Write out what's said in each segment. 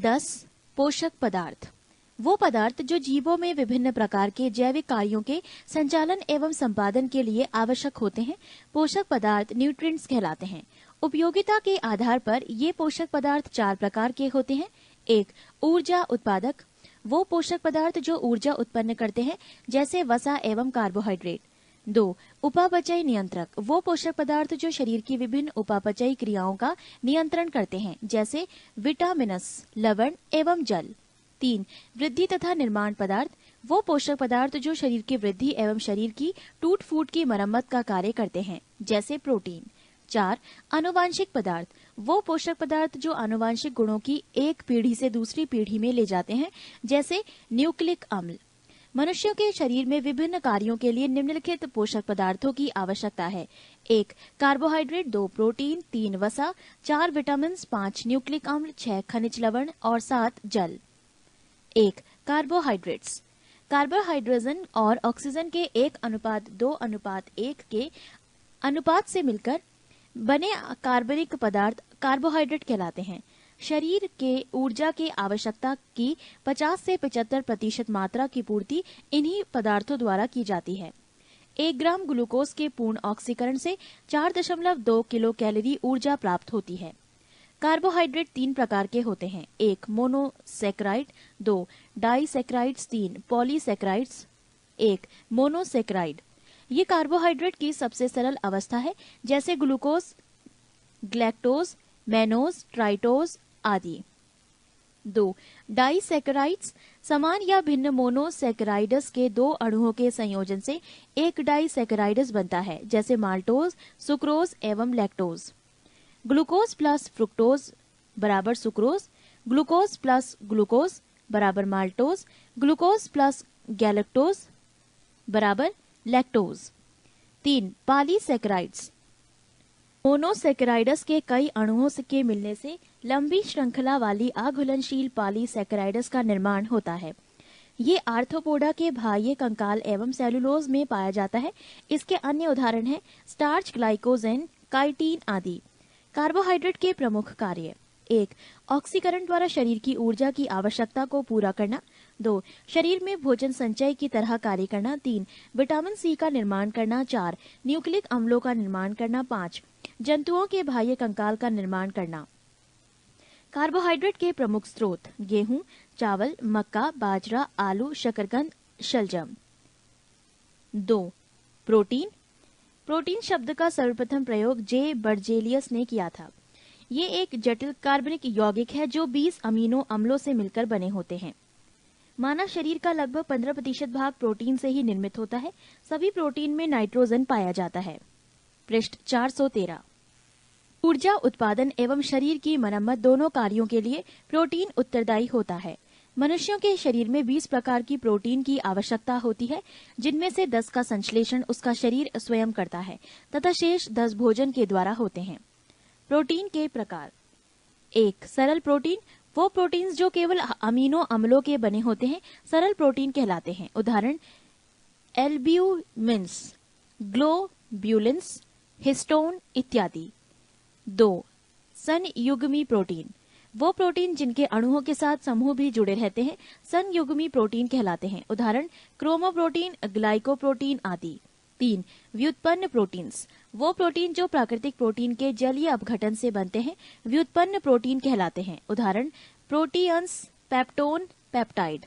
10 पोषक पदार्थ वो पदार्थ जो जीवों में विभिन्न प्रकार के जैविक कार्यों के संचालन एवं संपादन के लिए आवश्यक होते हैं। पोषक पदार्थ न्यूट्रिएंट्स कहलाते हैं। उपयोगिता के आधार पर ये पोषक पदार्थ 4 प्रकार के होते हैं। 1 ऊर्जा उत्पादक, वो पोषक पदार्थ जो ऊर्जा उत्पन्न करते हैं जैसे वसा एवं कार्बोहाइड्रेट। 2 उपापचय नियंत्रक, वो पोषक पदार्थ जो शरीर की विभिन्न उपापचयी क्रियाओं का नियंत्रण करते हैं जैसे विटामिनस, लवण एवं जल। 3 वृद्धि तथा निर्माण पदार्थ, वो पोषक पदार्थ जो शरीर की वृद्धि एवं शरीर की टूट फूट की मरम्मत का कार्य करते हैं जैसे प्रोटीन। 4 आनुवांशिक पदार्थ, वो पोषक पदार्थ जो आनुवांशिक गुणों की एक पीढ़ी से दूसरी पीढ़ी में ले जाते हैं जैसे न्यूक्लिक अम्ल। मनुष्यों के शरीर में विभिन्न कार्यों के लिए निम्नलिखित पोषक पदार्थों की आवश्यकता है। 1 कार्बोहाइड्रेट, 2 प्रोटीन, 3 वसा, 4 विटामिन, 5 न्यूक्लिक अम्ल, 6 खनिज लवण और 7 जल। 1 कार्बोहाइड्रेट्स, कार्बोहाइड्रोजन और ऑक्सीजन के 1:2:1 के अनुपात से मिलकर बने कार्बनिक पदार्थ कार्बोहाइड्रेट कहलाते हैं। शरीर के ऊर्जा की आवश्यकता की 50 से 75% मात्रा की पूर्ति इन्हीं पदार्थों द्वारा की जाती है। 1 ग्राम ग्लूकोज के पूर्ण ऑक्सीकरण से 4.2 किलो कैलोरी ऊर्जा प्राप्त होती है। कार्बोहाइड्रेट 3 प्रकार के होते हैं। 1 मोनोसैकेराइड, 2 डाइसैकेराइड्स, 3 पॉलीसैकेराइड्स। 1 मोनोसैकेराइड, ये कार्बोहाइड्रेट की सबसे सरल अवस्था है जैसे ग्लूकोज, ग्लैक्टोज, मैनोज, ट्राइटोज आदि। 2 डाइसैकेराइड्स, समान या भिन्न मोनोसैकेराइड्स के 2 अणुओं के संयोजन से एक डाइसैकेराइड्स बनता है जैसे माल्टोज, सुक्रोज एवं लैक्टोज। ग्लूकोज प्लस फ्रुक्टोज बराबर सुक्रोज, ग्लूकोज प्लस ग्लूकोज बराबर माल्टोज, ग्लूकोज प्लस गैलेक्टोज बराबर लैक्टोज। 3 पॉलीसैकेराइड्स, मोनोसैकेराइड्स के कई अणुओं के मिलने से लंबी श्रृंखला वाली अघुलनशील पॉलीसैकेराइड्स का निर्माण होता है। ये आर्थ्रोपोडा के बाह्य कंकाल एवं सेलुलोज में पाया जाता है। इसके अन्य उदाहरण हैं स्टार्च, ग्लाइकोजेन, काइटिन आदि। कार्बोहाइड्रेट के प्रमुख कार्य: 1 ऑक्सीकरण द्वारा शरीर की ऊर्जा की आवश्यकता को पूरा करना। 2 शरीर में भोजन संचय की तरह कार्य करना। 3 विटामिन सी का निर्माण करना। 4 न्यूक्लिक अम्लों का निर्माण करना। 5 जंतुओं के बाह्य कंकाल का निर्माण करना। कार्बोहाइड्रेट के प्रमुख स्रोत: गेहूं, चावल, मक्का, बाजरा, आलू, शकरकंद, शलजम। 2 प्रोटीन, प्रोटीन शब्द का सर्वप्रथम प्रयोग जे बर्जेलियस ने किया था। ये एक जटिल कार्बनिक यौगिक है जो 20 अमीनो अम्लों से मिलकर बने होते हैं। मानव शरीर का लगभग 15% भाग प्रोटीन से ही निर्मित होता है। सभी प्रोटीन में नाइट्रोजन पाया जाता है। पृष्ठ 413। ऊर्जा उत्पादन एवं शरीर की मरम्मत दोनों कार्यों के लिए प्रोटीन उत्तरदायी होता है। मनुष्यों के शरीर में 20 प्रकार की प्रोटीन की आवश्यकता होती है, जिनमें से 10 का संश्लेषण उसका शरीर स्वयं करता है तथा शेष 10 भोजन के द्वारा होते हैं। प्रोटीन के प्रकार: 1 सरल प्रोटीन, वो प्रोटीन्स जो केवल अमीनो अम्लों के बने होते हैं सरल प्रोटीन कहलाते हैं। उदाहरण एल्ब्यूमिन्स, ग्लोब्यूलिन्स, हिस्टोन इत्यादि। 2 संयुग्मी प्रोटीन, वो प्रोटीन जिनके अणुओं के साथ समूह भी जुड़े रहते हैं संयुग्मी प्रोटीन कहलाते हैं। उदाहरण क्रोमोप्रोटीन, ग्लाइकोप्रोटीन आदि। 3 व्युत्पन्न प्रोटीन्स, वो प्रोटीन जो प्राकृतिक प्रोटीन के जलीय अपघटन से बनते हैं व्युत्पन्न प्रोटीन कहलाते हैं। उदाहरण प्रोटीन्स, पेप्टोन, पेप्टाइड।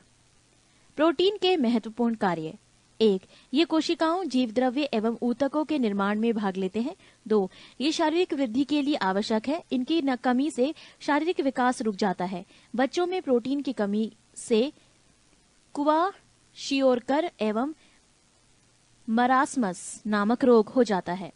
प्रोटीन के महत्वपूर्ण कार्य: 1 ये कोशिकाओं, जीवद्रव्य एवं ऊतकों के निर्माण में भाग लेते हैं। 2 ये शारीरिक वृद्धि के लिए आवश्यक है। इनकी कमी से शारीरिक विकास रुक जाता है। बच्चों में प्रोटीन की कमी से क्वाशियोरकर एवं मरासमस नामक रोग हो जाता है।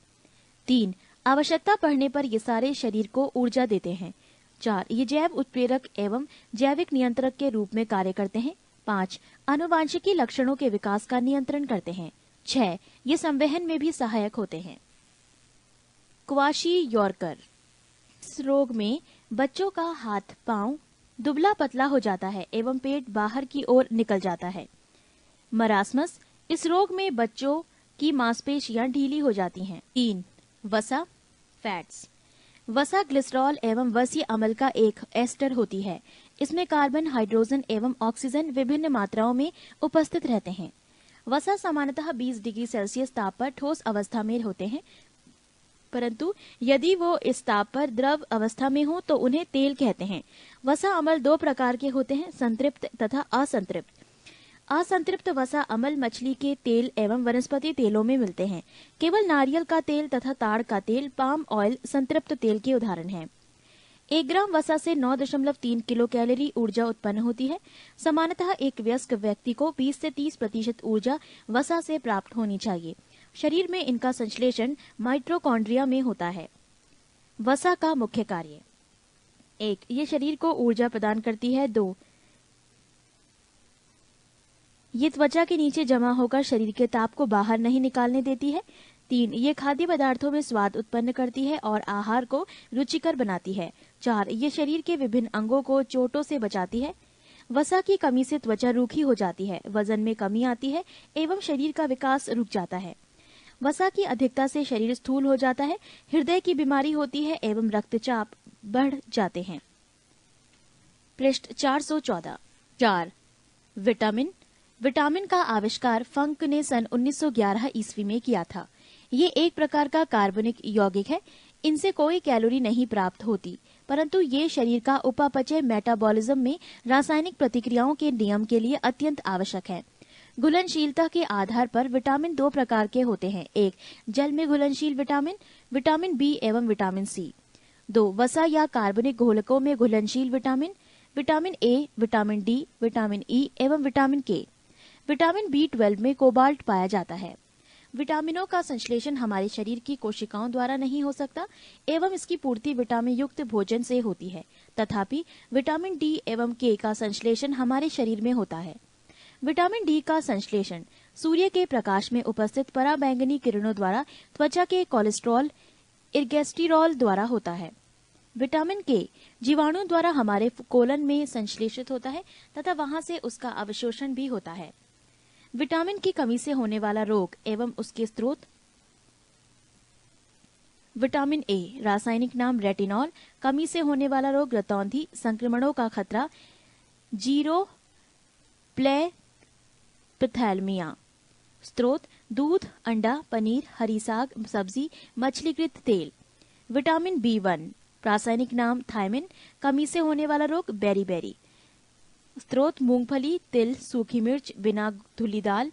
3 आवश्यकता पड़ने पर ये सारे शरीर को ऊर्जा देते हैं। 4 ये जैव उत्प्रेरक एवं जैविक नियंत्रक के रूप में कार्य करते हैं। 5 आनुवांशिकी लक्षणों के विकास का नियंत्रण करते हैं। 6 ये संवहन में भी सहायक होते हैं। क्वाशियोरकर, इस रोग में बच्चों का हाथ पांव दुबला पतला हो जाता है एवं पेट बाहर की ओर निकल जाता है। मरासमस, इस रोग में बच्चों की मांसपेशियां ढीली हो जाती हैं। 3 वसा, फैट्स, वसा ग्लिसरॉल एवं वसीय अम्ल का एक एस्टर होती है। इसमें कार्बन, हाइड्रोजन एवं ऑक्सीजन विभिन्न मात्राओं में उपस्थित रहते हैं। वसा सामान्यतः 20 डिग्री सेल्सियस ताप पर ठोस अवस्था में होते हैं, परंतु यदि वो इस ताप पर द्रव अवस्था में हो तो उन्हें तेल कहते हैं। वसा अम्ल दो प्रकार के होते हैं, संतृप्त तथा असंतृप्त। असंतृप्त वसा अम्ल मछली के तेल एवं वनस्पति तेलों में मिलते हैं। केवल नारियल का तेल तथा ताड़ का तेल, पाम ऑयल संतृप्त तेल के उदाहरण हैं। 1 ग्राम वसा से 9.3 किलो कैलोरी ऊर्जा उत्पन्न होती है। सामान्यतः एक वयस्क व्यक्ति को 20 से 30% ऊर्जा वसा से प्राप्त होनी चाहिए। शरीर में इनका संश्लेषण माइटोकॉन्ड्रिया में होता है। वसा का मुख्य कार्य: 1. ये शरीर को ऊर्जा प्रदान करती है। 2. ये त्वचा के नीचे जमा होकर शरीर के ताप को बाहर नहीं निकालने देती है। 3. ये खाद्य पदार्थों में स्वाद उत्पन्न करती है और आहार को रुचिकर बनाती है। 4. ये शरीर के विभिन्न अंगों को चोटों से बचाती है। वसा की कमी से त्वचा रूखी हो जाती है, वजन में कमी आती है एवं शरीर का विकास रुक जाता है। वसा की अधिकता से शरीर स्थूल हो जाता है, हृदय की बीमारी होती है एवं रक्तचाप बढ़ जाते हैं। पृष्ठ 414। 4. विटामिन। विटामिन का आविष्कार फंक ने सन 1911 ईस्वी में किया था। ये एक प्रकार का कार्बनिक यौगिक है। इनसे कोई कैलोरी नहीं प्राप्त होती, परंतु ये शरीर का उपापचय मेटाबॉलिज्म में रासायनिक प्रतिक्रियाओं के नियम के लिए अत्यंत आवश्यक है। घुलनशीलता के आधार पर विटामिन 2 प्रकार के होते हैं। 1. जल में घुलनशील विटामिन, विटामिन बी एवं विटामिन सी। 2. वसा या कार्बनिक घोलकों में घुलनशील vitamin, vitamin A, vitamin D, vitamin E एवं विटामिन के। विटामिन B12 में कोबाल्ट पाया जाता है। विटामिनों का संश्लेषण हमारे शरीर की कोशिकाओं द्वारा नहीं हो सकता एवं इसकी पूर्ति विटामिन युक्त भोजन से होती है। तथापि विटामिन डी एवं के का संश्लेषण हमारे शरीर में होता है। विटामिन डी का संश्लेषण सूर्य के प्रकाश में उपस्थित पराबैंगनी किरणों द्वारा त्वचा के कोलेस्ट्रॉल, इर्गेस्टेरॉल द्वारा होता है। विटामिन के जीवाणु द्वारा हमारे कोलन में संश्लेषित होता है तथा वहां से उसका अवशोषण भी होता है। विटामिन की कमी से होने वाला रोग एवं उसके स्रोत: विटामिन ए, रासायनिक नाम रेटिनॉल, कमी से होने वाला रोग रतौंधी, संक्रमणों का खतरा, जीरोप्लेथैल्मिया। स्रोत: दूध, अंडा, पनीर, हरी साग, सब्जी, मछलीकृत तेल। विटामिन B1, रासायनिक नाम थायमिन, कमी से होने वाला रोग बेरीबेरी। स्रोत: मूंगफली, तिल, सूखी मिर्च, बिना धुली दाल,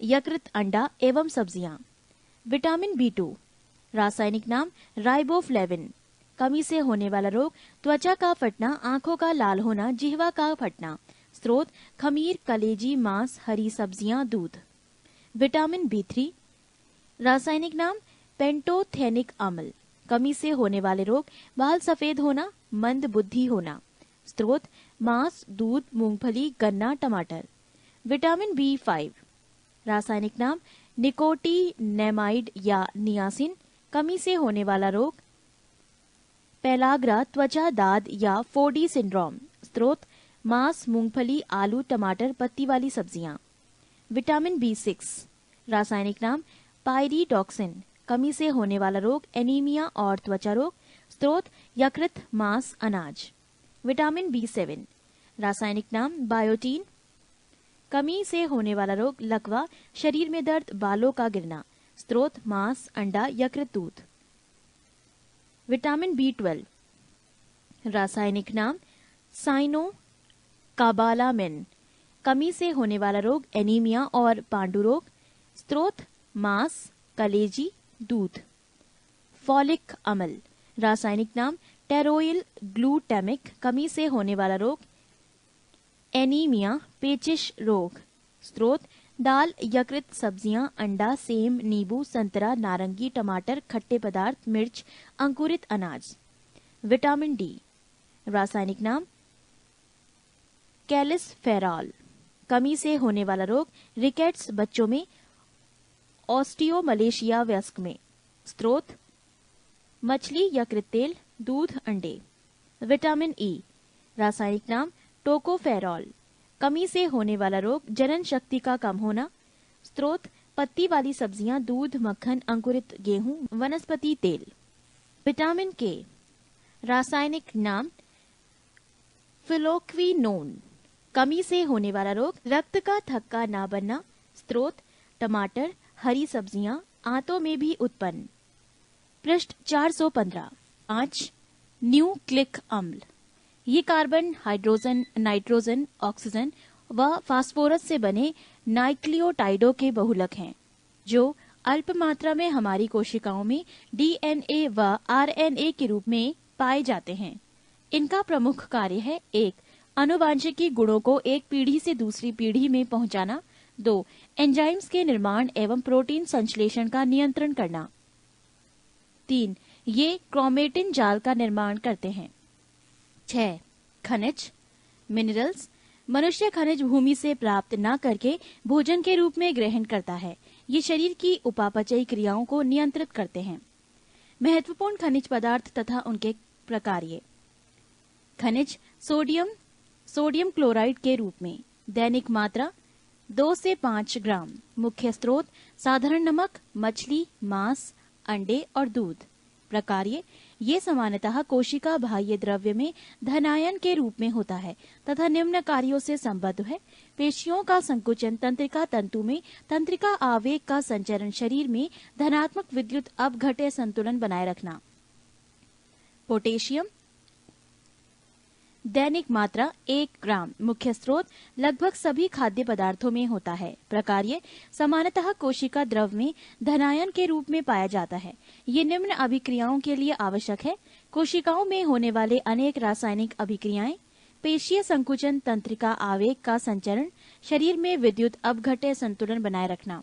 यकृत, अंडा एवं सब्जियां। विटामिन B2, रासायनिक नाम राइबोफ्लेविन, कमी से होने वाला रोग त्वचा का फटना, आंखों का लाल होना, जिह्वा का फटना। स्रोत: खमीर, कलेजी, मांस, हरी सब्जियां, दूध। विटामिन B3, रासायनिक नाम पेंटोथेनिक अम्ल, कमी से होने वाले रोग बाल सफेद होना, मंद बुद्धि होना। स्रोत: मांस, दूध, मूंगफली, गन्ना, टमाटर। विटामिन B5, रासायनिक नाम निकोटिनेमाइड या नियासिन, कमी से होने वाला रोग पेलाग्रा, त्वचा दाद या फोडी सिंड्रोम। स्रोत: मांस, मूंगफली, आलू, टमाटर, पत्ती वाली सब्जियां। विटामिन B6, रासायनिक नाम पायरिडॉक्सिन, कमी से होने वाला रोग एनीमिया और त्वचा रोग। स्रोत: यकृत, मांस, अनाज। विटामिन B7, रासायनिक नाम बायोटीन, कमी से होने वाला रोग लकवा, शरीर में दर्द, बालों का गिरना। स्रोत: मांस, अंडा, यकृत, दूध। विटामिन B12, रासायनिक नाम साइनोकाबालामिन, कमी से होने वाला रोग एनीमिया और पांडु रोग। स्रोत: मांस, कलेजी, दूध। फॉलिक अम्ल, रासायनिक नाम टेरोइल ग्लूटामिक, कमी से होने वाला रोग एनीमिया, पेचिश रोग। स्रोत: दाल, यकृत, सब्जियां, अंडा, सेम, नींबू, संतरा, नारंगी, टमाटर, खट्टे पदार्थ, मिर्च, अंकुरित अनाज। विटामिन डी, रासायनिक नाम कैलिसफेरॉल, कमी से होने वाला रोग रिकेट्स बच्चों में, ऑस्टियोमलेशिया वयस्क में। स्रोत: मछली, यकृत तेल, दूध, अंडे। विटामिन ई, रासायनिक नाम टोकोफेरॉल, कमी से होने वाला रोग जनन शक्ति का कम होना। स्रोत: पत्ती वाली सब्जियां, दूध, मक्खन, अंकुरित गेहूं, वनस्पति तेल। विटामिन के, रासायनिक नाम फ्लोक्विनोन, कमी से होने वाला रोग, रक्त का थक्का ना बनना। स्रोत टमाटर, हरी सब्जियां, आंतों में भी उत्पन्न। पृष्ठ 415। 5. न्यूक्लिक अम्ल, ये कार्बन, हाइड्रोजन, नाइट्रोजन, ऑक्सीजन व फास्फोरस से बने नाइक्लियोटाइडों के बहुलक हैं, जो अल्प मात्रा में हमारी कोशिकाओं में डीएनए व आरएनए के रूप में पाए जाते हैं। इनका प्रमुख कार्य है: 1. आनुवांशिकी गुणों को एक पीढ़ी से दूसरी पीढ़ी में पहुंचाना। 2. एंजाइम्स के निर्माण एवं प्रोटीन संश्लेषण का नियंत्रण करना। 3. ये क्रोमेटिन जाल का निर्माण करते हैं। 6. खनिज, मिनरल्स, मनुष्य खनिज भूमि से प्राप्त न करके भोजन के रूप में ग्रहण करता है। ये शरीर की उपापचयी क्रियाओं को नियंत्रित करते हैं। महत्वपूर्ण खनिज पदार्थ तथा उनके प्रकार्य। खनिज सोडियम क्लोराइड के रूप में, दैनिक मात्रा 2 से 5 ग्राम। मुख्य स्रोत साधारण नमक, मछली, मांस, अंडे और दूध। प्रकार्य, ये सामान्यतः कोशिका बाह्य द्रव्य में धनायन के रूप में होता है तथा निम्न कार्यों से संबद्ध है: पेशियों का संकुचन, तंत्रिका तंतु में तंत्रिका आवेग का संचरण, शरीर में धनात्मक विद्युत अपघट्य संतुलन बनाए रखना। पोटेशियम, दैनिक मात्रा 1 ग्राम। मुख्य स्रोत लगभग सभी खाद्य पदार्थों में होता है। प्रकार्य, सामान्यतः कोशिका द्रव में धनायन के रूप में पाया जाता है। ये निम्न अभिक्रियाओं के लिए आवश्यक है: कोशिकाओं में होने वाले अनेक रासायनिक अभिक्रियाएं, पेशीय संकुचन, तंत्रिका आवेग का संचरण, शरीर में विद्युत अपघट्य संतुलन बनाए रखना।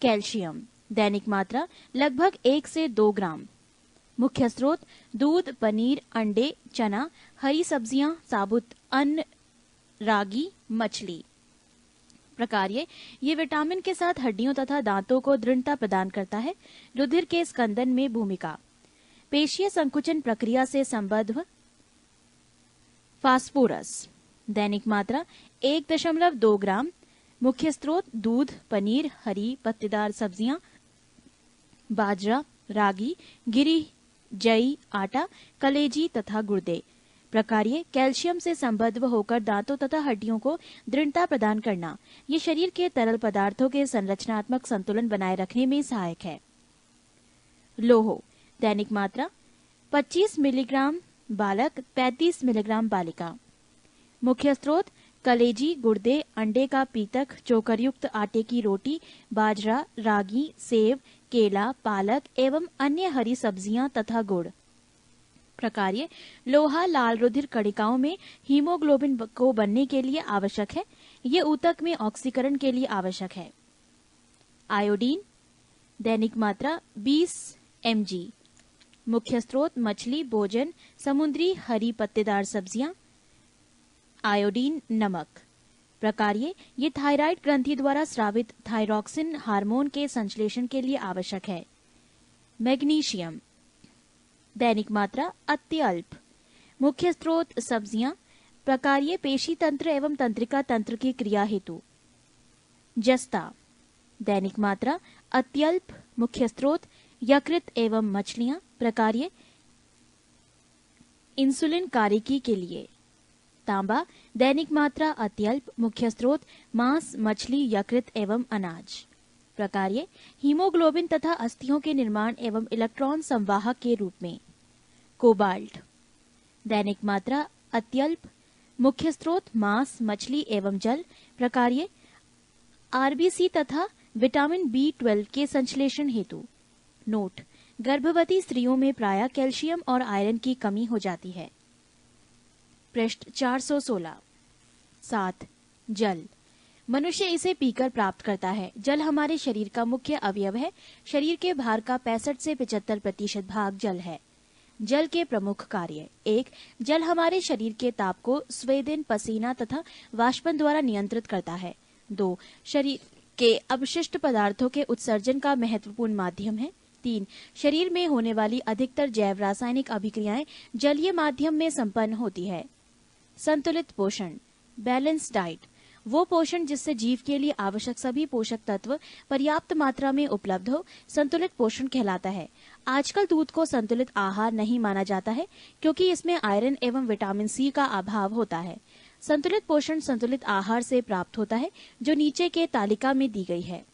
कैल्शियम, दैनिक मात्रा लगभग 1 से 2 ग्राम। मुख्य स्रोत दूध, पनीर, अंडे, चना, हरी सब्जियां, साबुत अन्न, रागी, मछली। प्रकार्य, ये विटामिन के साथ हड्डियों तथा दांतों को दृढ़ता प्रदान करता है। रुधिर के स्कंदन में भूमिका। पेशीय संकुचन प्रक्रिया से संबद्ध फास्फोरस, दैनिक मात्रा 1.2 ग्राम। मुख्य स्रोत दूध, पनीर, हरी पत्तेदार सब्जियां, बाजरा, रागी, गिरी, जई, आटा, कलेजी तथा गुर्दे। प्रकार्य, कैल्शियम से संबद्ध होकर दांतों तथा हड्डियों को दृढ़ता प्रदान करना। ये शरीर के तरल पदार्थों के संरचनात्मक संतुलन बनाए रखने में सहायक है। लोह, दैनिक मात्रा 25 मिलीग्राम बालक, 35 मिलीग्राम बालिका। मुख्य स्रोत कलेजी, गुर्दे, अंडे का पीतक, चोकरयुक्त आटे की रोटी, बाजरा, रागी, सेब, केला, पालक एवं अन्य हरी सब्जियां तथा गुड़। प्रकार्य, लोहा लाल रुधिर कणिकाओं में हीमोग्लोबिन को बनने के लिए आवश्यक है। ये ऊतक में ऑक्सीकरण के लिए आवश्यक है। आयोडीन, दैनिक मात्रा 20 mg। मुख्य स्रोत मछली, भोजन, समुद्री हरी पत्तेदार सब्जियां। आयोडीन नमक। प्रकार्य, ये थायराइड ग्रंथि द्वारा स्रावित थायरॉक्सिन हार्मोन के संश्लेषण के लिए आवश्यक है। मैग्नीशियम, दैनिक मात्रा अत्यल्प। मुख्य स्रोत सब्जियां। प्रकार्य, पेशी तंत्र एवं तंत्रिका तंत्र की क्रिया हेतु। जस्ता, दैनिक मात्रा अत्यल्प। मुख्य स्रोत यकृत एवं मछलियां। प्रकार्य, इंसुलिन कार्यकी के लिए। तांबा, दैनिक मात्रा अत्यल्प। मुख्य स्रोत मांस, मछली, यकृत एवं अनाज। प्रकार्य, हीमोग्लोबिन तथा अस्थियों के निर्माण एवं इलेक्ट्रॉन संवाहक के रूप में। कोबाल्ट, दैनिक मात्रा अत्यल्प। मुख्य स्रोत मांस, मछली एवं जल। प्रकार्य, आरबीसी तथा विटामिन B12 के संश्लेषण हेतु। नोट, गर्भवती स्त्रियों में प्रायः कैल्शियम और आयरन की कमी हो जाती है। पृष्ठ 416। 7. जल, मनुष्य इसे पीकर प्राप्त करता है। जल हमारे शरीर का मुख्य अवयव है। शरीर के भार का 65 से 75% भाग जल है। जल के प्रमुख कार्य: 1. जल हमारे शरीर के ताप को स्वेदन, पसीना तथा वाष्पन द्वारा नियंत्रित करता है। 2. शरीर के अवशिष्ट पदार्थों के उत्सर्जन का महत्वपूर्ण माध्यम है। 3. शरीर में होने वाली अधिकतर जैव रासायनिक अभिक्रियाएं जलीय माध्यम में संपन्न होती है। संतुलित पोषण, बैलेंस डाइट, वो पोषण जिससे जीव के लिए आवश्यक सभी पोषक तत्व पर्याप्त मात्रा में उपलब्ध हो संतुलित पोषण कहलाता है। आजकल दूध को संतुलित आहार नहीं माना जाता है क्योंकि इसमें आयरन एवं विटामिन सी का अभाव होता है। संतुलित पोषण संतुलित आहार से प्राप्त होता है जो नीचे के तालिका में दी गई है।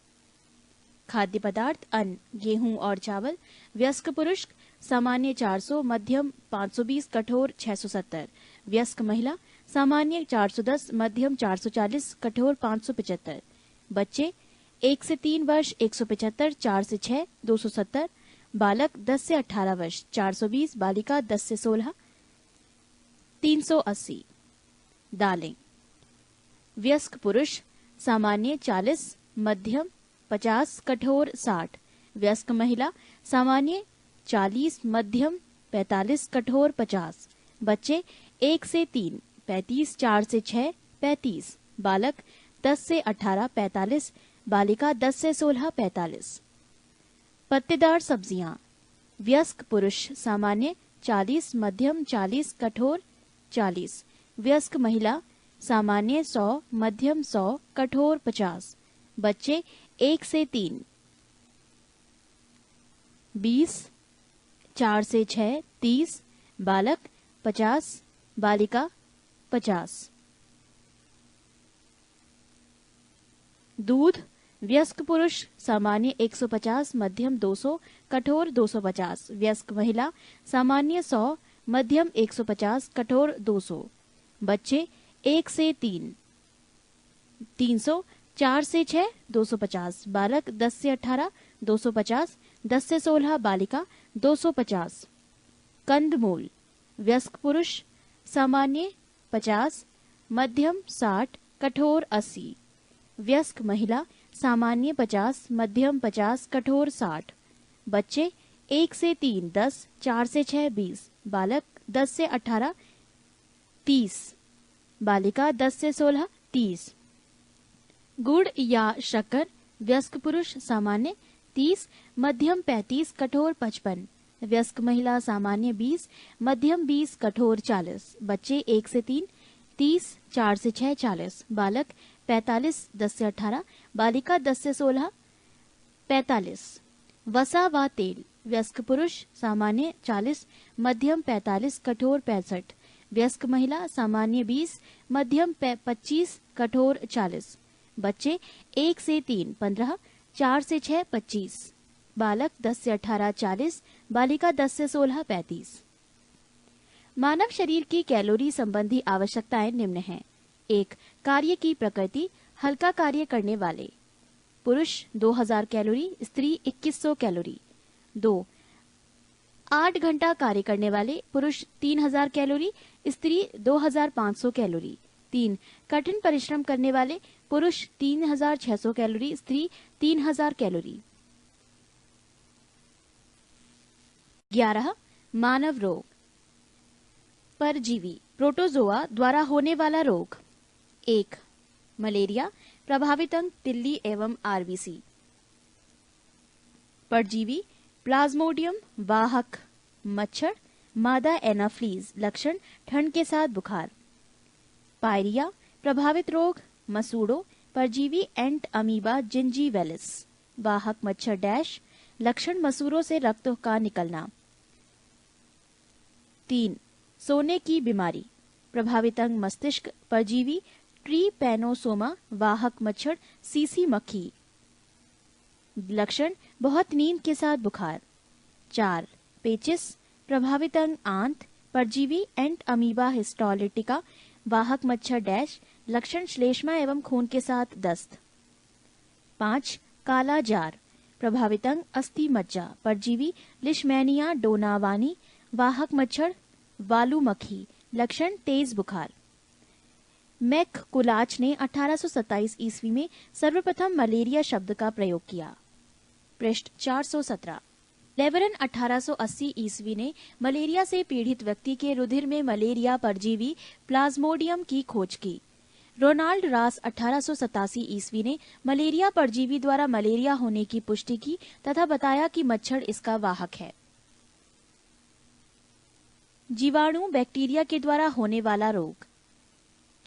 खाद्य पदार्थ अन्न, गेहूं और चावल। वयस्क पुरुष सामान्य 400, मध्यम 520, कठोर 670। वयस्क महिला सामान्य 410, मध्यम 440, कठोर 575। बच्चे 1 से 3 वर्ष 175, 4 से 6 270। बालक 10 से 18 वर्ष 420, बालिका 10 से 16 380। दालें। वयस्क पुरुष सामान्य 40, मध्यम 50, कठोर 60। वयस्क महिला सामान्य 40, मध्यम 45, कठोर 50। बच्चे 1 से 3 35, 4 से 6 35। बालक 10 से 18 45, बालिका 10 से 16 45। पत्तेदार सब्जियां। वयस्क पुरुष सामान्य 40, मध्यम 40, कठोर 40। वयस्क महिला सामान्य 100, मध्यम 100, कठोर 50। बच्चे 1 से 3 20, 4 से 6 30। बालक 50, बालिका 50। दूध। वयस्क पुरुष सामान्य 150, मध्यम 200, कठोर 250। वयस्क महिला सामान्य 100, मध्यम 150, कठोर 200। बच्चे 1 से 3 300, 4 से 6 250। बालक 10 से 18 250, 10 से 16 बालिका 250। कंदमूल। वयस्क पुरुष सामान्य 50, मध्यम 60, कठोर 80। वयस्क महिला सामान्य 50, मध्यम 50, कठोर 60। बच्चे 1 से 3 10, 4 से 6 20। बालक 10 से 18 30, बालिका 10 से 16 30। गुड़ या शक्कर। वयस्क पुरुष सामान्य 30, मध्यम 35, कठोर 55। वयस्क महिला सामान्य 20, मध्यम 20, कठोर 40। बच्चे 1 से 3 30, 4 से 6 40। बालक 45, 10 से 18, बालिका 10 से 16 45। वसा व तेल। वयस्क पुरुष सामान्य 40, मध्यम 45, कठोर 65। वयस्क महिला सामान्य 20, मध्यम 25, कठोर 40। बच्चे 1 से 3 15, 4 से 6 25। बालक 10 से 18 40, बालिका 10 से 16 35। मानव शरीर की कैलोरी संबंधी आवश्यकताएं निम्न हैं। 1. कार्य की प्रकृति। हल्का कार्य करने वाले पुरुष 2000 कैलोरी, स्त्री 2100 कैलोरी। 2. 8 घंटा कार्य करने वाले पुरुष 3000 कैलोरी, स्त्री 2500 कैलोरी। 3. कठिन परिश्रम करने वाले पुरुष 3600 कैलोरी, स्त्री 3000 कैलोरी। 11. मानव रोग। परजीवी प्रोटोजोआ द्वारा होने वाला रोग। 1. मलेरिया, प्रभावित अंग तिल्ली एवं आरबीसी। परजीवी प्लाज्मोडियम, वाहक मच्छर, मादा एनाफ्लीज। लक्षण ठंड के साथ बुखार। पायरिया प्रभावित रोग मसूड़ो। परजीवी एंट अमीबा जिंजीवेलिस। वाहक मच्छर डैश। लक्षण मसूड़ों से रक्त का निकलना। 3. सोने की बीमारी। प्रभावित अंग मस्तिष्क। परजीवी ट्रीपैनोसोमा। वाहक मच्छर सीसी मक्खी। लक्षण बहुत नींद के साथ बुखार। 4. पेचिस प्रभावित अंग आंत। परजीवी एंट अमीबा हिस्टोलिटिका। वाहक मच्छर डैश। लक्षण श्लेष्मा एवं खून के साथ दस्त। 5. काला जार प्रभावित अंग अस्थि मज्जा। परजीवी लिशमैनिया डोनावानी। वाहक मच्छर वालू मक्खी। लक्षण तेज बुखार। मैक कुलाच ने 1827 ईस्वी में सर्वप्रथम मलेरिया शब्द का प्रयोग किया। पृष्ठ 417। लेवरन 1880 ईस्वी ने मलेरिया से पीड़ित व्यक्ति के रुधिर में मलेरिया परजीवी प्लाज्मोडियम की खोज की। रोनाल्ड रास 1887 ईस्वी ने मलेरिया परजीवी द्वारा मलेरिया होने की पुष्टि की तथा बताया कि मच्छर इसका वाहक है। जीवाणु बैक्टीरिया के द्वारा होने वाला रोग।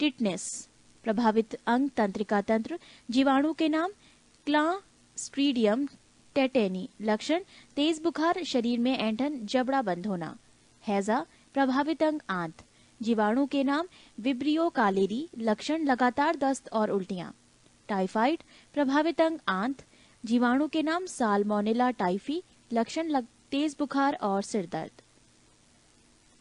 टिटनेस प्रभावित अंग तंत्रिका तंत्र, जीवाणु के नाम क्लॉस्ट्रीडियम टेटेनी। लक्षण तेज बुखार, शरीर में ऐंठन, जबड़ा बंद होना। हैजा, प्रभावित अंग आंत, जीवाणु के नाम विब्रियो कालेरी। लक्षण लगातार दस्त और उल्टियां। टाइफाइड, प्रभावित अंग आंत, जीवाणु के नाम साल्मोनेला टाइफी। लक्षण तेज बुखार और सिर दर्द।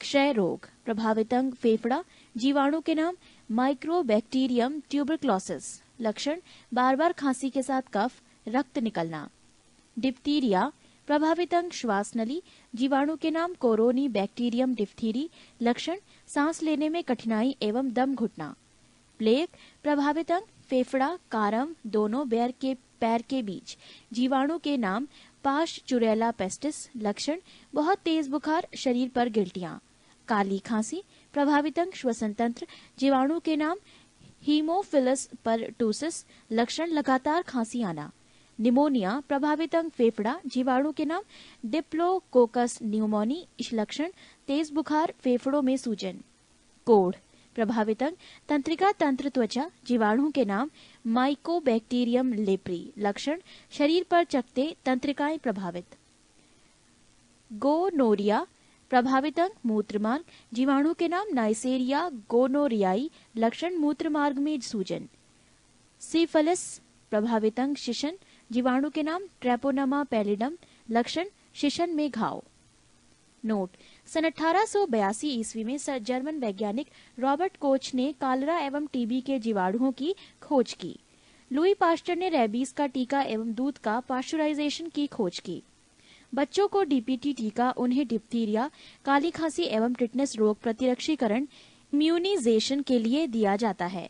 क्षय रोग, प्रभावित अंग फेफड़ा, जीवाणु के नाम माइक्रोबैक्टीरियम ट्यूबरक्लोसिस। लक्षण बार बार खांसी के साथ कफ, रक्त निकलना। डिप्थीरिया, प्रभावित अंग श्वास नली, जीवाणु के नाम कोरोनी बैक्टीरियम डिप्थीरी। लक्षण सांस लेने में कठिनाई एवं दम घुटना। प्लेग, प्रभावित अंग फेफड़ा, कारम, दोनों पैर के बीच, जीवाणु के नाम पाश्चुरेला पेस्टिस। लक्षण बहुत तेज बुखार, शरीर पर गिल्टियां। काली खांसी, प्रभावित अंग श्वसन तंत्र, जीवाणु के नाम हीमोफिलस परटूसिस। लक्षण लगातार खांसी आना। निमोनिया, प्रभावित अंग फेफड़ा, जीवाणु के नाम डिप्लोकोकस न्यूमोनी। लक्षण तेज बुखार, फेफड़ों में सूजन। कोढ़, प्रभावित अंग तंत्रिका तंत्र, त्वचा, जीवाणु के नाम माइकोबैक्टीरियम लेप्री। लक्षण शरीर पर चकत्ते, तंत्रिकाएं प्रभावित। गोनोरिया, प्रभावित अंग मूत्रमार्ग, जीवाणु के नाम नाइसेरिया गोनोरियाई। लक्षण मूत्रमार्ग में सूजन। सिफिलिस, प्रभावित अंग शिशन, जीवाणु के नाम ट्रेपोनमा पैलिडम। लक्षण शिशन में घाव। नोट, सन 1882 ईस्वी में जर्मन वैज्ञानिक रॉबर्ट कोच ने कालरा एवं टीबी के जीवाणुओं की खोज की। लुई पास्चर ने रेबीज का टीका एवं दूध का पाश्चराइजेशन की खोज की। बच्चों को डीपीटी टीका उन्हें डिप्थीरिया, काली खांसी एवं टिटनेस रोग प्रतिरक्षीकरण इम्यूनाइजेशन के लिए दिया जाता है।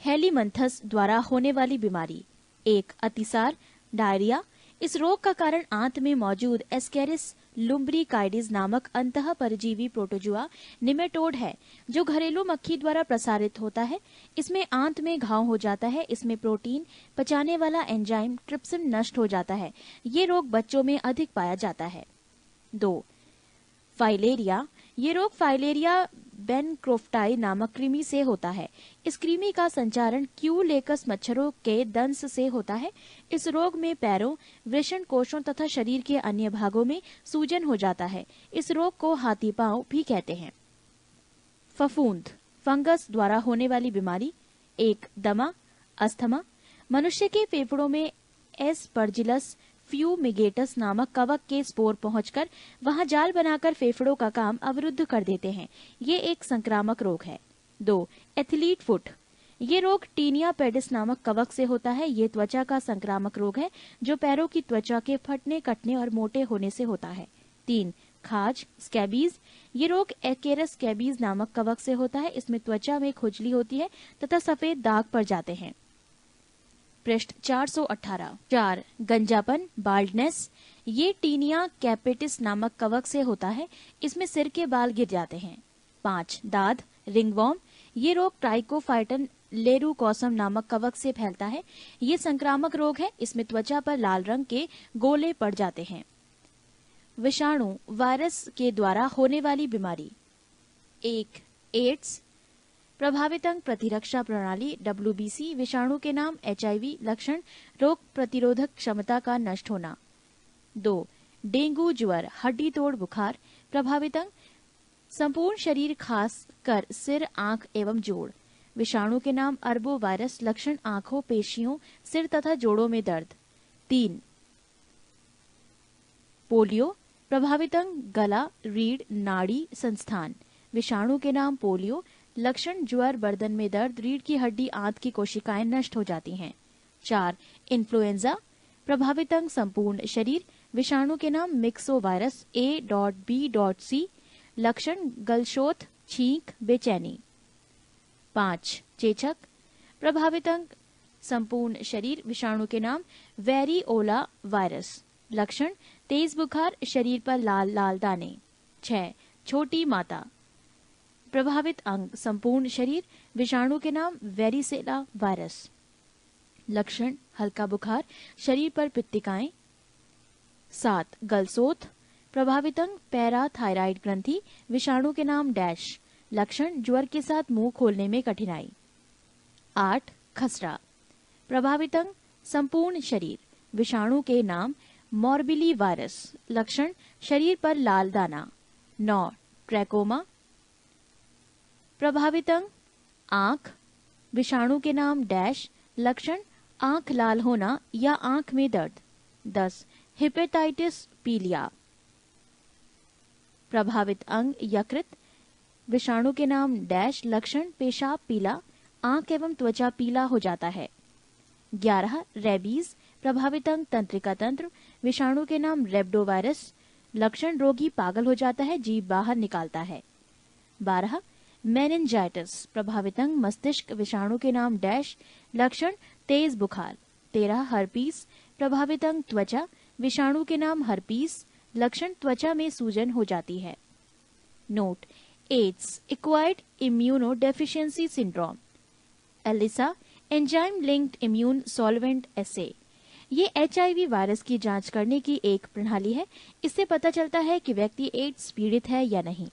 हेलीमंथस द्वारा होने वाली बीमारी। 1. अतिसार, डायरिया। इस रोग का कारण आंत में मौजूद एस्केरिस लुम्ब्रिकाइडिस नामक अंतः परजीवी प्रोटोजुआ निमेटोड है, जो घरेलू मक्खी द्वारा प्रसारित होता है। इसमें आंत में घाव हो जाता है। इसमें प्रोटीन पचाने वाला एंजाइम ट्रिप्सिन नष्ट हो जाता है। ये रोग बच्चों में अधिक पाया जाता है। 2. फाइलेरिया। ये रोग फाइलेरिया बेनक्रोफ्टाई नामक कृमि से होता है। इस कृमि का संचारण क्यूलेकस मच्छरों के दंश से होता है। इस रोग में पैरों, वृषण कोशों तथा शरीर के अन्य भागों में सूजन हो जाता है। इस रोग को हाथी पांव भी कहते हैं। फफूंद, फंगस द्वारा होने वाली बीमारी। 1. दमा, अस्थमा। मनुष्य के फेफड़ों में एस्परजिलस फ्यूमिगेटस नामक कवक के स्पोर पहुंचकर वहां जाल बनाकर फेफड़ों का काम अवरुद्ध कर देते हैं। ये एक संक्रामक रोग है। 2. Athlete foot. ये रोग टीनिया पेडिस नामक कवक से होता है। ये त्वचा का संक्रामक रोग है जो पैरों की त्वचा के फटने, कटने और मोटे होने से होता है। 3. खाज, स्कैबीज। ये रोग एकेरस स्कैबीज नामक कवक से होता है। इसमें त्वचा में खुजली होती है तथा सफेद दाग पड़ जाते हैं। पृष्ठ 418। 4. गंजापन, बाल्डनेस। ये टीनिया कैपेटिस नामक कवक से होता है। इसमें सिर के बाल गिर जाते हैं। 5. दाद, रिंगवॉर्म। ये रोग ट्राइकोफाइटन लेरुकोसम नामक कवक से फैलता है। ये संक्रामक रोग है। इसमें त्वचा पर लाल रंग के गोले पड़ जाते हैं। विषाणु वायरस के द्वारा होने वाली बीमारी। 1. एड्स, प्रभावित अंग प्रतिरक्षा प्रणाली WBC, विषाणु के नाम HIV। लक्षण रोग प्रतिरोधक क्षमता का नष्ट होना। 2. डेंगू ज्वर, हड्डी तोड़ बुखार, प्रभावित अंग संपूर्ण शरीर, खास कर सिर, आंख एवं जोड़, विषाणु के नाम अर्बो वायरस। लक्षण आंखों, पेशियों, सिर तथा जोड़ों में दर्द। 3. पोलियो, प्रभावित अंग गला, रीढ़, नाड़ी, संस्थान, विषाणु के नाम पोलियो। लक्षण ज्वर, बर्दन में दर्द, रीढ़ की हड्डी, आंत की कोशिकाएं नष्ट हो जाती हैं। 4. इन्फ्लुएंजा, प्रभावित अंग संपूर्ण शरीर, विषाणु के नाम मिक्सो वायरस A.B.C। लक्षण गलशोथ, छींक, बेचैनी। 5. चेचक, प्रभावित अंग संपूर्ण शरीर, विषाणु के नाम वेरिओला वायरस। लक्षण तेज बुखार, शरीर पर लाल लाल दाने। 6. छोटी माता, प्रभावित अंग संपूर्ण शरीर, विषाणु के नाम वेरिसेला वायरस। लक्षण हल्का बुखार, शरीर पर पित्तिकाएं। 7. गलसोथ, प्रभावित अंग पैराथायराइड ग्रंथि, विषाणु के नाम डैश। लक्षण ज्वर के साथ मुंह खोलने में कठिनाई। 8. खसरा। प्रभावित अंग संपूर्ण शरीर। विषाणु के नाम मॉर्बिली वायरस। लक्षण शरीर पर लाल दाना। 9. ट्रैकोमा। प्रभावित अंग आंख। विषाणु के नाम डैश। लक्षण आंख लाल होना या आंख में दर्द। 10. हेपेटाइटिस पीलिया। प्रभावित अंग यकृत। विषाणु के नाम डैश। लक्षण पेशाब पीला, आंख एवं त्वचा पीला हो जाता है। 11. रेबीज। प्रभावित अंग तंत्रिका तंत्र। विषाणु के नाम रेब्डोवायरस। लक्षण रोगी पागल हो जाता है, जीभ बाहर निकालता है। 12. मेनिंजाइटिस। प्रभावित अंग मस्तिष्क। विषाणु के नाम डैश। लक्षण तेज बुखार। 13. हर्पीस। प्रभावित अंग त्वचा। विषाणु के नाम हर्पीस। लक्षण त्वचा में सूजन हो जाती है। Note: AIDS acquired immuno deficiency syndrome. ELISA enzyme linked immune solvent assay. ये HIV वायरस की जांच करने की एक प्रणाली है। इससे पता चलता है कि व्यक्ति एड्स पीड़ित है या नहीं।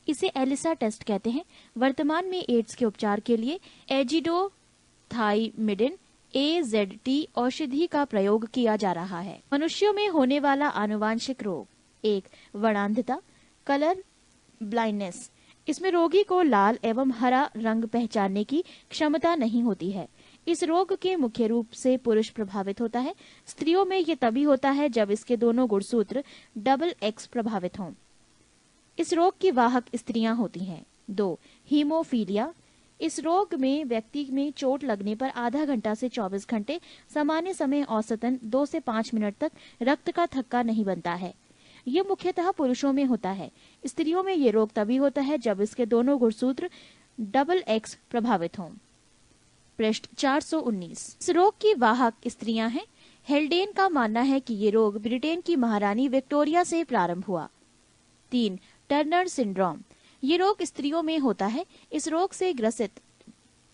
इसे एलिसा टेस्ट कहते हैं। वर्तमान में एड्स के उपचार के लिए एजिडोथाइमिडिन AZT औषधि का प्रयोग किया जा रहा है। मनुष्यों में होने वाला आनुवांशिक रोग। 1. वर्णांधता, कलर ब्लाइंडनेस। इसमें रोगी को लाल एवं हरा रंग पहचानने की क्षमता नहीं होती है। इस रोग के मुख्य रूप से पुरुष प्रभावित होता है। स्त्रियों में ये तभी होता है जब इसके दोनों गुणसूत्र XX प्रभावित हों। इस रोग की वाहक स्त्रियां होती हैं। 2. हीमोफीलिया। इस रोग में व्यक्ति में चोट लगने पर आधा घंटा से 24 घंटे, सामान्य समय औसतन 2 से 5 मिनट तक रक्त का थक्का नहीं बनता है। ये मुख्यतः पुरुषों में होता है। स्त्रियों में ये रोग तभी होता है जब इसके दोनों गुणसूत्र XX प्रभावित हों। पृष्ठ 419। इस रोग की वाहक स्त्रियां हैं। हेल्डेन का मानना है कि ये रोग ब्रिटेन की महारानी विक्टोरिया से प्रारंभ हुआ। 3. Turner syndrome. ये रोग स्त्रियों में होता है। इस रोग से ग्रसित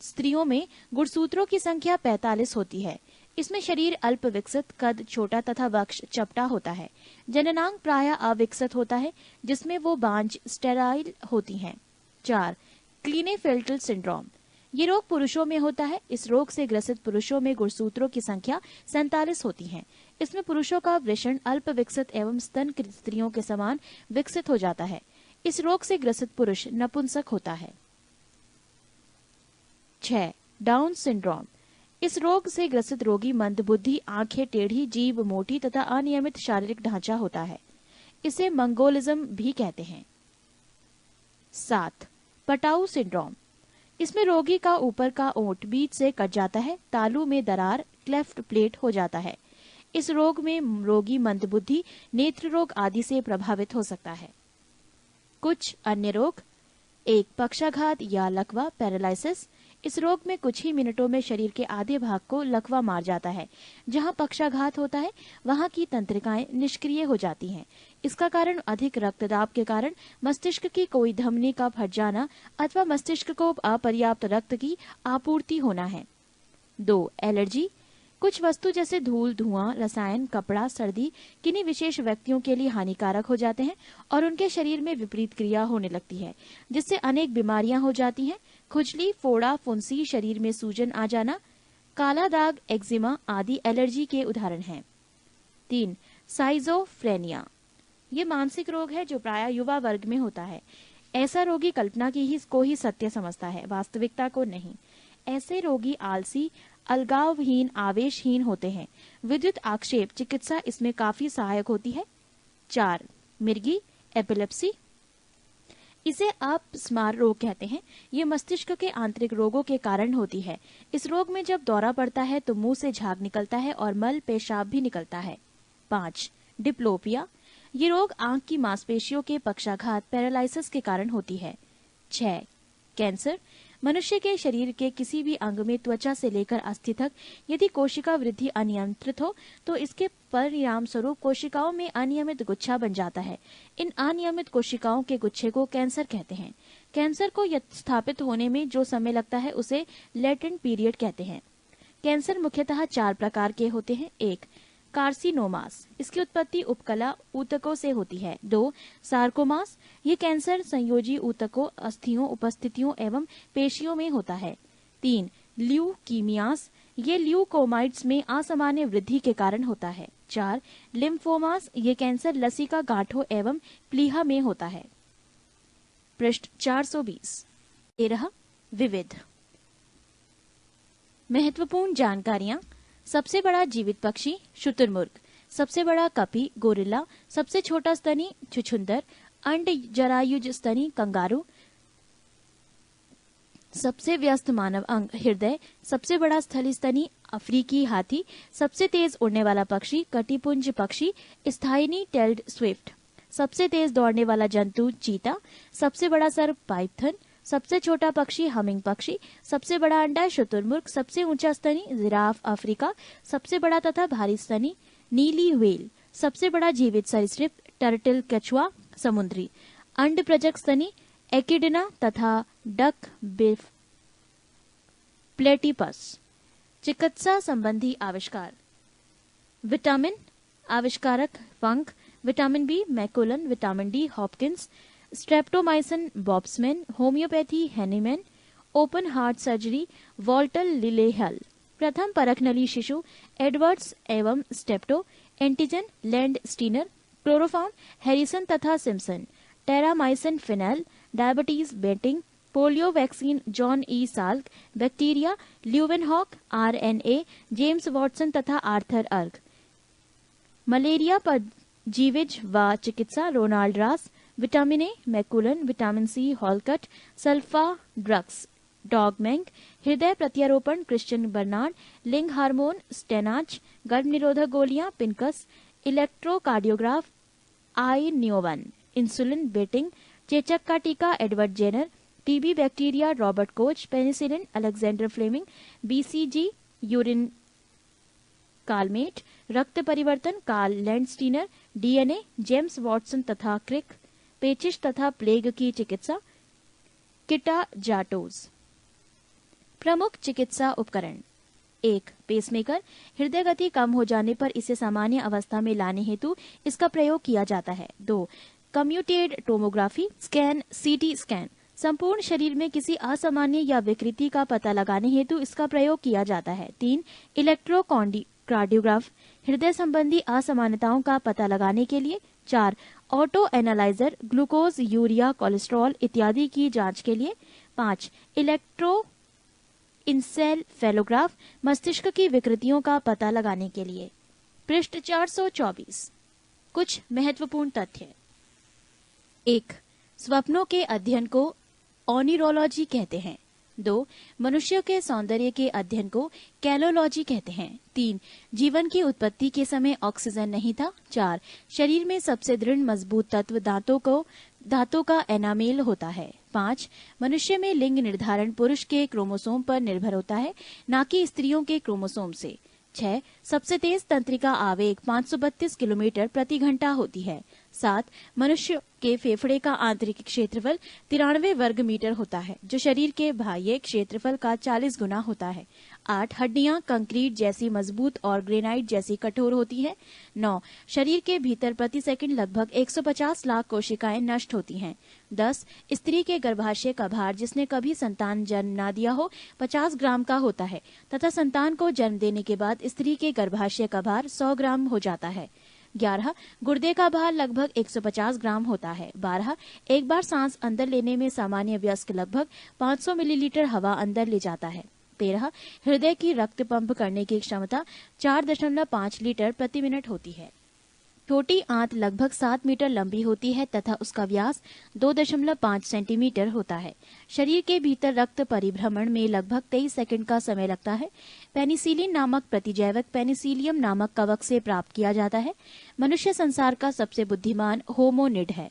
स्त्रियों में गुणसूत्रों की संख्या 45 होती है। इसमें शरीर अल्प विकसित, कद छोटा तथा वक्ष चपटा होता है। जननांग प्रायः अविकसित होता है, जिसमें वो बांझ स्टेराइल होती हैं। 4. क्लीनेफेल्टर सिंड्रोम। ये रोग पुरुषों में होता है। इस रोग से ग्रसित पुरुषों में गुणसूत्रों की संख्या 47 होती है। इसमें पुरुषों का वृषण अल्प विकसित एवं स्तन स्त्रियों के समान विकसित हो जाता है। इस रोग से ग्रसित पुरुष नपुंसक होता है। 6. Down syndrome. इस रोग से ग्रसित रोगी मंदबुद्धि, आंखें टेढ़ी, जीभ मोटी तथा अनियमित शारीरिक ढांचा होता है। इसे मंगोलिज्म भी कहते हैं। 7. Patau syndrome. इसमें रोगी का ऊपर का ओंठ बीच से कट जाता है, तालू में दरार, क्लेफ्ट प्लेट हो जाता है। इस रोग में रोगी मंदबुद्धि, नेत्र रोग आदि से प्रभावित हो सकता है। कुछ अन्य रोग। 1. पक्षाघात या लकवा पैरालिसिस। इस रोग में कुछ ही मिनटों में शरीर के आधे भाग को लकवा मार जाता है। जहां पक्षाघात होता है वहां की तंत्रिकाएं निष्क्रिय हो जाती हैं। इसका कारण अधिक रक्तदाब के कारण मस्तिष्क की कोई धमनी का फट जाना अथवा मस्तिष्क को अपर्याप्त रक्त की आपूर्ति होना है। 2. एलर्जी। कुछ वस्तु जैसे धूल, धुआं, रसायन, कपड़ा, सर्दी किन्हीं विशेष व्यक्तियों के लिए हानिकारक हो जाते हैं और उनके शरीर में विपरीत क्रिया होने लगती है, जिससे अनेक बीमारियां हो जाती हैं। खुजली, फोड़ा, फुंसी, शरीर में सूजन आ जाना, काला दाग, एक्जिमा आदि एलर्जी के उदाहरण हैं। 3. साइजोफ्रेनिया। ये मानसिक रोग है जो प्रायः युवा वर्ग में होता है। ऐसा रोगी कल्पना को ही सत्य समझता है, वास्तविकता को नहीं। ऐसे रोगी आलसी, अलगावहीन, आवेशहीन होते हैं। विद्युत आक्षेप चिकित्सा इसमें काफी सहायक होती है। 4. मिर्गी एपिलेप्सी। इसे अपस्मार रोग कहते हैं। ये मस्तिष्क के आंतरिक रोगों के कारण होती है। इस रोग में जब दौरा पड़ता है तो मुंह से झाग निकलता है और मल पेशाब भी निकलता है। 5. डिप्लोपिया। ये रोग आंख की मांसपेशियों के पक्षाघात पैरालिसिस के कारण होती है। 6. कैंसर। मनुष्य के शरीर के किसी भी अंग में त्वचा से लेकर अस्थि तक यदि कोशिका वृद्धि अनियंत्रित हो तो इसके परिणाम स्वरूप कोशिकाओं में अनियमित गुच्छा बन जाता है। इन अनियमित कोशिकाओं के गुच्छे को कैंसर कहते हैं। कैंसर को स्थापित होने में जो समय लगता है उसे लेटेंट पीरियड कहते हैं। कैंसर मुख्यतः 4 प्रकार के होते हैं। 1. कार्सिनोमास। इसकी उत्पत्ति उपकला ऊतकों से होती है। 2. सार्कोमास। ये कैंसर संयोजी ऊतकों, अस्थियों, उपस्थितियों एवं पेशियों में होता है। 3. ल्यूकीमियास, ये ल्यूकोमाइट्स में असामान्य वृद्धि के कारण होता है। 4 लिम्फोमास, ये कैंसर लसिका गांठों एवं प्लीहा में होता है। पृष्ठ 420। 13 विविध महत्वपूर्ण जानकारियां। सबसे बड़ा जीवित पक्षी शुतुरमुर्ग, सबसे बड़ा कपी गोरिल्ला, सबसे छोटा स्तनी छुछुंदर, अंड जरायुज स्तनी कंगारू, सबसे व्यस्त मानव अंग हृदय, सबसे बड़ा स्थली स्तनी अफ्रीकी हाथी, सबसे तेज उड़ने वाला पक्षी कटिपुंज पक्षी स्थायनी टेल्ड स्विफ्ट, सबसे तेज दौड़ने वाला जंतु चीता, सबसे बड़ा सर्प पाइथन, सबसे छोटा पक्षी हमिंग पक्षी, सबसे बड़ा अंडा शुतुरमुर्ग, सबसे ऊंचा स्तनी जिराफ अफ्रीका, सबसे बड़ा तथा भारी स्तनी नीली व्हेल, सबसे बड़ा जीवित सरीसृप टर्टल कछुआ समुद्री, अंड प्रजक स्तनी एकिडिना तथा डक बिफ प्लेटिपस। चिकित्सा संबंधी आविष्कार। विटामिन आविष्कारक Funk, vitamin B McCollum, vitamin D Hopkins, streptomycin बॉब्समैन, homeopathy Hahnemann, open heart surgery Walter Lillehei, प्रथम परखनली शिशु एडवर्ड्स एवं Steptoe, antigen Landsteiner, chloroform Harrison तथा सिम्पसन, टेरामाइसिन फिनाइल, diabetes Banting, polio vaccine John E Salk, bacteria Leeuwenhoek, RNA James Watson तथा Arthur अर्ग, malaria परजीविज व चिकित्सा Ronald Ross, vitamin A McCollum, vitamin C हॉलकट, सल्फा ड्रग्स डॉगमैंग, हृदय प्रत्यारोपण क्रिश्चियन बर्नार्ड, लिंग हार्मोन स्टेनाच, गर्भ निरोधक गोलियां पिनकस, इलेक्ट्रोकार्डियोग्राफ आई न्योवन, इंसुलिन बेटिंग, चेचक का टीका Edward Jenner, TB bacteria Robert Koch, penicillin Alexander Fleming, BCG Guerin Calmette, रक्त परिवर्तन Karl Landsteiner, DNA James Watson तथा क्रिक, पेचिश तथा प्लेग की चिकित्सा किटा जाटोज। प्रमुख चिकित्सा उपकरण। 1 पेसमेकर, हृदय गति कम हो जाने पर इसे सामान्य अवस्था में लाने हेतु इसका प्रयोग किया जाता है। 2 commuted tomography scan CT scan, संपूर्ण शरीर में किसी असामान्य या विकृति का पता लगाने हेतु इसका प्रयोग किया जाता है। 3 इलेक्ट्रोकार्डियोग्राफ, हृदय संबंधी असामान्यताओं का पता लगाने के लिए। 4 auto analyser, glucose urea cholesterol इत्यादि की जांच के लिए। 5 इलेक्ट्रो इंसेफेलोग्राफ, मस्तिष्क की विकृतियों का पता लगाने के लिए। पृष्ठ 424। कुछ महत्वपूर्ण तथ्य। 1 स्वप्नों के अध्ययन को ओनिरोलॉजी कहते हैं। 2 मनुष्यों के सौंदर्य के अध्ययन को कैलोलॉजी कहते हैं। 3 जीवन की उत्पत्ति के समय ऑक्सीजन नहीं था। 4 शरीर में सबसे दृढ़ मजबूत तत्व दांतों का एनामेल होता है। 5 मनुष्य में लिंग निर्धारण पुरुष के क्रोमोसोम पर निर्भर होता है, न कि स्त्रियों के क्रोमोसोम से। 6 सबसे तेज तंत्रिका आवेग 532 किलोमीटर प्रति घंटा होती है। 7 मनुष्य के फेफड़े का आंतरिक क्षेत्रफल 93 वर्ग मीटर होता है, जो शरीर के बाह्य क्षेत्रफल का 40 गुना होता है। 8 हड्डियां कंक्रीट जैसी मजबूत और ग्रेनाइट जैसी कठोर होती है। 9 शरीर के भीतर प्रति सेकंड लगभग 150 लाख कोशिकाएं नष्ट होती हैं। 10 स्त्री के गर्भाशय का भार, जिसने कभी संतान जन्म न दिया हो, 50 ग्राम का होता है तथा संतान को जन्म देने के बाद स्त्री के गर्भाशय का भार 100 ग्राम हो जाता है। 11 गुर्दे का भार लगभग 150 ग्राम होता है। 12 एक बार सांस अंदर लेने में सामान्य वयस्क लगभग 500 मिलीलीटर हवा अंदर ले जाता है। 13 हृदय की रक्त पंप करने की क्षमता 4.5 लीटर प्रति मिनट होती है। छोटी आंत लगभग 7 मीटर लंबी होती है तथा उसका व्यास 2.5 सेंटीमीटर होता है। शरीर के भीतर रक्त परिभ्रमण में लगभग 23 सेकंड का समय लगता है। पेनिसिलिन नामक प्रतिजैविक पेनिसिलियम नामक कवक से प्राप्त किया जाता है। मनुष्य संसार का सबसे बुद्धिमान होमोनिड है।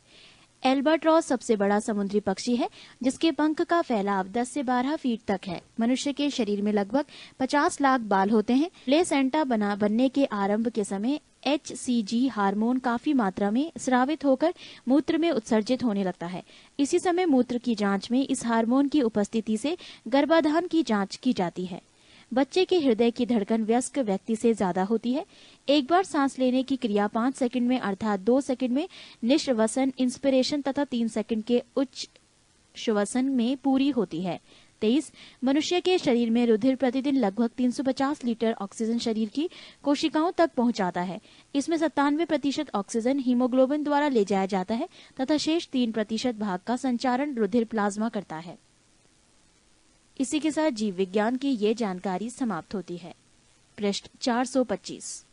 एल्बाट्रॉस सबसे बड़ा समुद्री पक्षी है, जिसके पंख का फैलाव 10 से 12 फीट तक है। मनुष्य के शरीर में लगभग 50 लाख बाल होते हैं। प्लेसेंटा बनने के आरंभ के समय HCG हार्मोन काफी मात्रा में स्रावित होकर मूत्र में उत्सर्जित होने लगता है। इसी समय मूत्र की जांच में इस हार्मोन की उपस्थिति से गर्भाधान की जांच की जाती है। बच्चे के हृदय की धड़कन वयस्क व्यक्ति से ज्यादा होती है। एक बार सांस लेने की क्रिया 5 सेकंड में अर्थात 2 सेकंड में निश्वसन इंस्पिरेशन तथा 3 सेकंड के उच्च श्वसन में पूरी होती है। 23 मनुष्य के शरीर में रुधिर प्रतिदिन लगभग 350 लीटर ऑक्सीजन शरीर की कोशिकाओं तक पहुंचाता है। इसमें 97% ऑक्सीजन हीमोग्लोबिन द्वारा ले जाया जाता है तथा शेष 3% भाग का संचारण रुधिर प्लाज्मा करता है। इसी के साथ जीव विज्ञान की ये जानकारी समाप्त होती है। पृष्ठ 425।